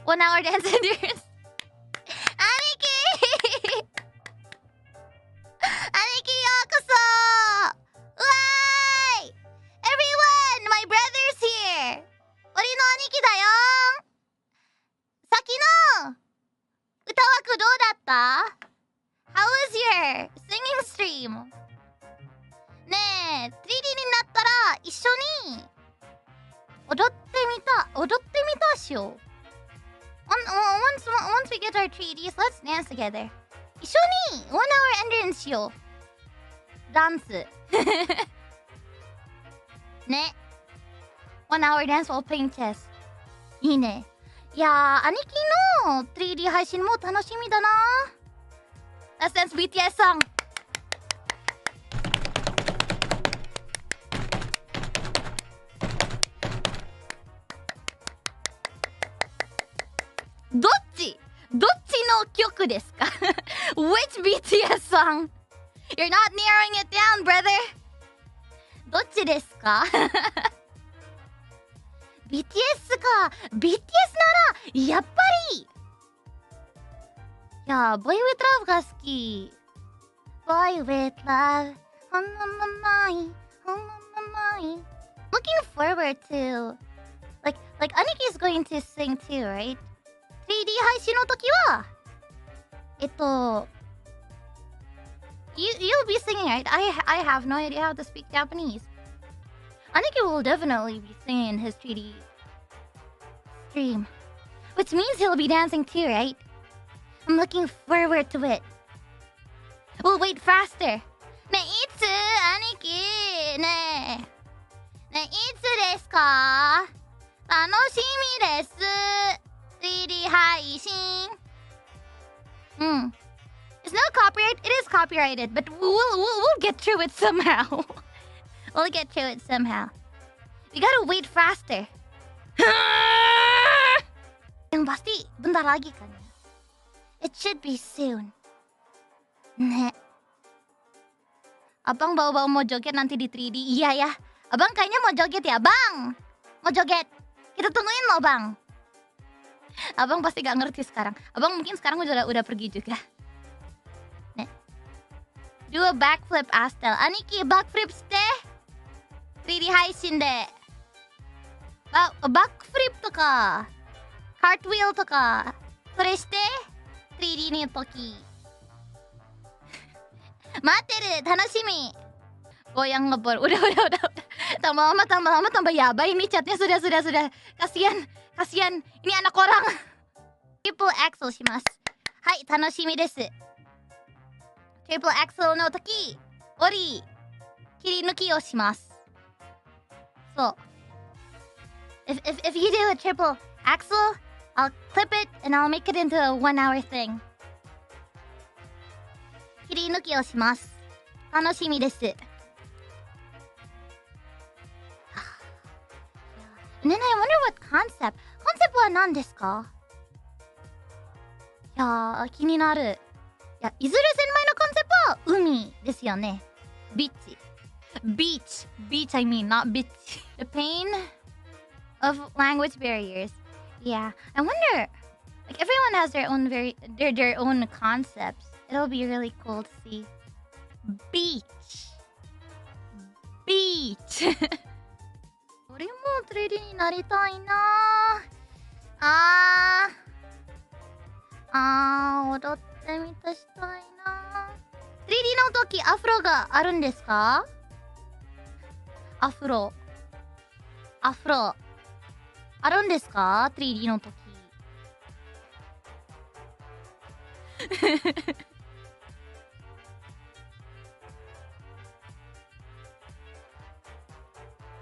1 hour dance endurance. Aniki! Aniki, yokoso! Uai! Everyone! My brother's here! Ori no Aniki da yo! Saki no uta waku dou datta? How was your singing stream? ねえ、3D になったら一緒に踊ってみたしよう。Once we get our 3Ds, let's dance together. 一緒に1 hour endurance しよう。ダンス。ね。1 hour dance while playing chess. いいね。いやー、兄貴の 3D 配信も楽しみだな。Let's dance BTS song. どっちの曲ですか？Which BTS song? You're not narrowing it down, brother. どっちですか？BTS か。BTS ならやっぱり。いや、Boy with Love が好き。Boy with Love. On my mind. Looking forward to like Aniki's going to sing too, right? 3D 配信の時はyou'll be singing, right? I have no idea how to speak Japanese. Aniki will definitely be singing his 3D stream, which means he'll be dancing too, right? I'm looking forward to it. We'll wait faster. ねえ、いつAnikiねえ、いつですか？楽しみです。3D 配信。It's no copyright. It is copyrighted, but we'll get through it somehow. We'll get through it somehow. We gotta wait faster. Yang pasti bentar lagi kan ya. It should be soon. Nek. Abang bawa-bawa mau joget nanti di 3D. Iya ya. Abang kayaknya mau joget ya, Bang. Mau joget. Kita tungguin loh, Bang. Abang pasti gak ngerti sekarang. Abang mungkin sekarang udah pergi juga. Nek. Do a backflip, Astel. Aniki, backflip ste. 3D 配信で。backflip とか、cartwheel とか、それして。3D の時。待ってる、楽しみ。goyang ngebor. Udah. Tambah yaba ini chatnya. Sudah. Kasian. Ini anak orang. Triple Axel します。はい、楽しみです。Triple Axel の時、オリー、切り抜きをします。そう。If you do a triple axel, I'll clip it and I'll make it into a 1 hour thing. 切り抜きをします。楽しみです。And then I wonder what concept は何ですか？いやー、気になる。いや、いずれ先輩のコンセプトは海ですよね。ビッチ。Beach, I mean, not bitch. The pain of language barriers. Yeah, I wonder. Like everyone has their own their own concepts. It'll be really cool to see. Beach. 俺も 3D になりたいな踊ってみたしたいな。 3D の時アフロがあるんですか？アフロあるんですか？ 3D の時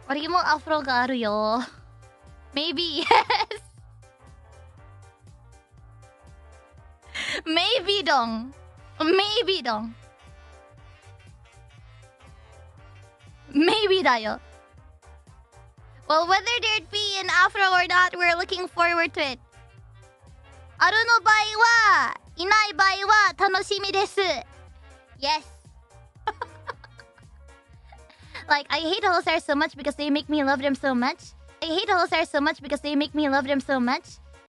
俺もアフロがあるよ。Maybe yes. Maybe dong. Maybe だよ。Well, whether there'd be an afro or not, we're looking forward to it. あるの場合は、いない場合は楽しみです。Yes. Like, I hate Hololive so much because they make me love them so much.